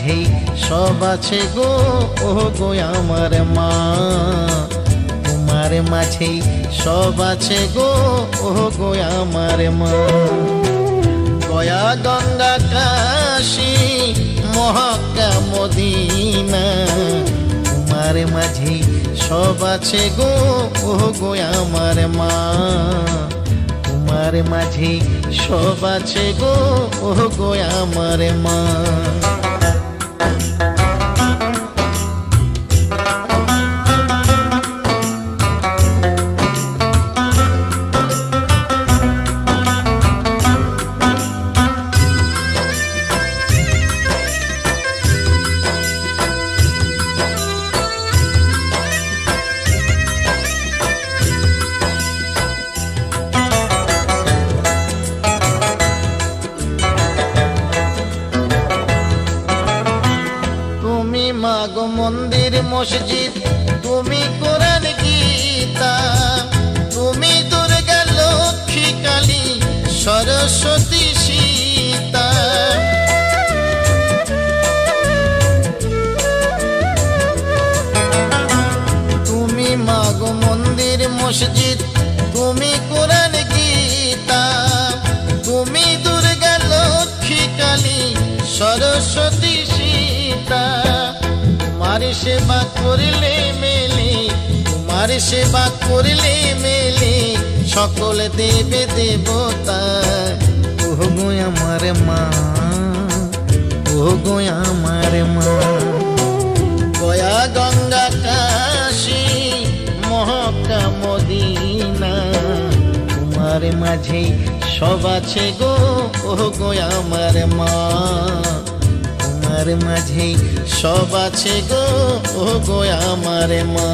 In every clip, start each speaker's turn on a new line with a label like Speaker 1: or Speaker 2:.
Speaker 1: মাঝেই সব আছে গো ও গো আমার মা, তোমার মাঝেই সব আছে গো ও গো আমার মা। গয়া গঙ্গা কাশী মহাক্কা মদিনা, তোমার মাঝেই সব আছে গো ও গো আমার মা, তোমার মাঝেই সব আছে গো ও গো আমার মা। মাগো মন্দির মসজিদ, তুমি কোরআন গীতা, তুমি দুর্গা লক্ষ্মী কালী সরস্বতী সীতা। তুমি মাগো মন্দির মসজিদ, তুমি কোরআন গীতা, তুমি দুর্গা লক্ষ্মী কালী সরস্বতী সীতা। তোমার সেবা করলে মেলে, তোমার সেবা করলে মেলে সকল দেবে দেবতা। ও গো আমার মা, ও গো আমার মা। গয়া গঙ্গা কাশী মহাক্কা মদিনা, তোমার মাঝেই সব আছে গো ও গো আমার মা, তোমার মাঝেই সব আছে গো ও গো আমার মা।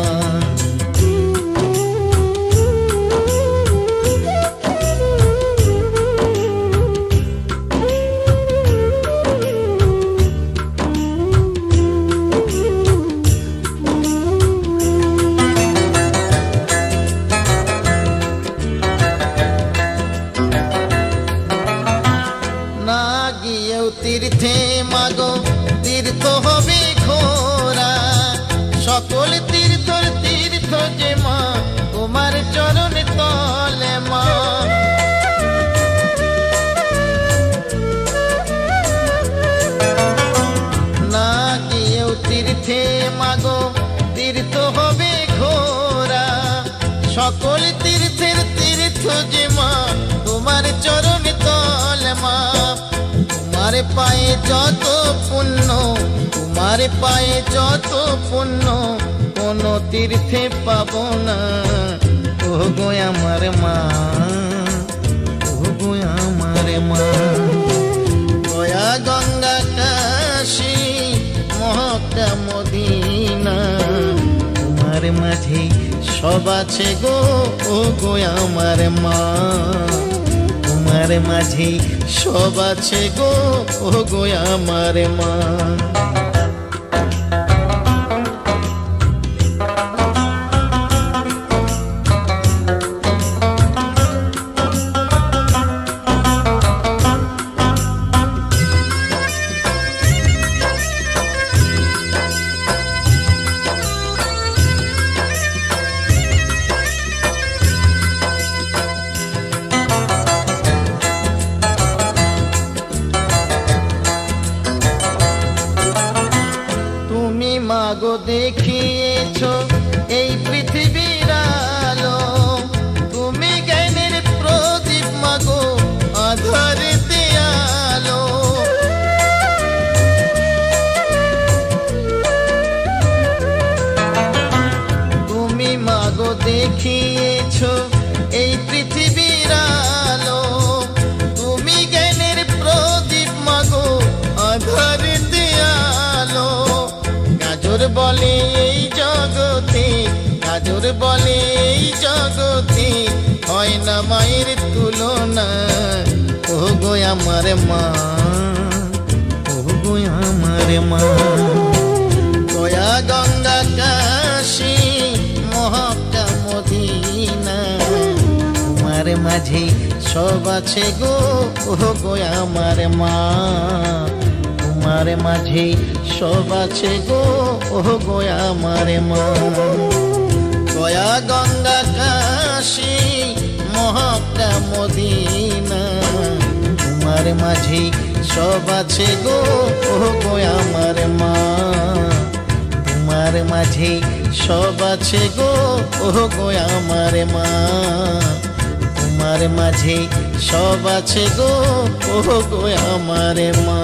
Speaker 1: না গিয়েও তীর্থে মাগো তীর্থ হবে ঘোরা, সকল তীর্থর তীর্থ যে মা তোমার চরণ তলে মা। না গিয়েও তীর্থে মাগো তীর্থ হবে ঘোরা, সকল তীর্থের তীর্থ যে মা তোমার চরণ তলে মা। তোমার পায়ে যত পুণ্য, তোমার পায়ে যত পুণ্য কোন তীর্থে পাব না। ও গো আমার মা, ও গো আমার মা। গয়া গঙ্গা কাশী মহাক্কা মদিনা, তোমার মাঝেই সব আছে গো ও গো আমার মা, তোমার মাঝেই সব আছে গো ও গো আমার মা। মাগো দেখিয়েছো এই পৃথিবীর আলো, তুমি জ্ঞানের প্রদীপ মাগো আধারেতে আলো। তুমি মাগো দেখিয়েছো এই পৃথিবীর আলো, তুমি জ্ঞানের প্রদীপ মাগো আধারেতে আলো। গাজর বলে এই জগতে, গাজর বলে এই জগতে হয় না মায়ের তুলনা। ও গো আমার মা, ও গো আমার মা। গয়া গঙ্গা কাশী মহাক্কা মদিনা, তোমার মাঝে সব আছে গো ও গো আমার মা, তোমার মাঝে সব আছে গো ও গো আমার মা। গয়া গঙ্গা কাশী মহাকা মদিনা, তোমার মাঝে সব আছে গো ও গো আমার মা। তোমার মাঝে সব আছে গো ও গো আমার মা। তোমার মাঝে সব আছে গো ও গো আমার মা।